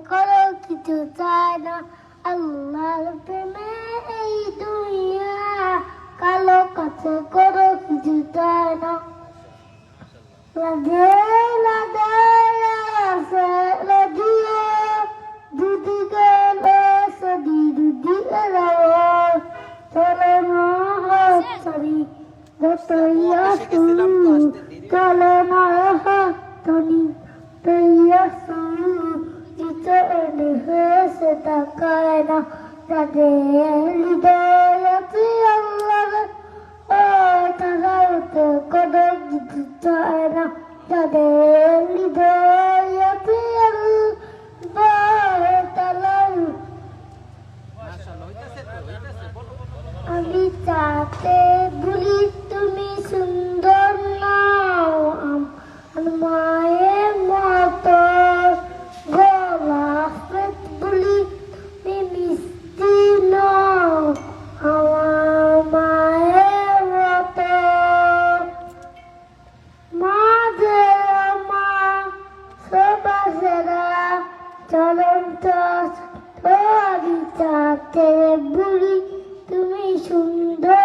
করো কিছু চায় না আল্লাহর প্রেমে এই দুনিয়া কালো কাছে করো কিছু চায় না লাগে লাগে আছে লাগিয়ে দুদিকে সদি দুদিকে রাও চলে না হাতছাড়ি দতইয়া শুরু চলে না হাতছাড়ি দতইয়া শুরু জিতে এনে হেসে তাকায় না তাদের হৃদয়তে আল্লাহ তারাতে কোনো কিছু চায় না তাদের হৃদয়তে আল্লাহ তালার আমি চাতে বলি তুমি সুন্দর নাও আমার মায়ের মতো গোলাপের বলি তুমি মিষ্টি নাও আমার মায়ের মতো মাঝে আমার সবাসেরা চলন্ত আমি চাতে বলি তুমি সুন্দর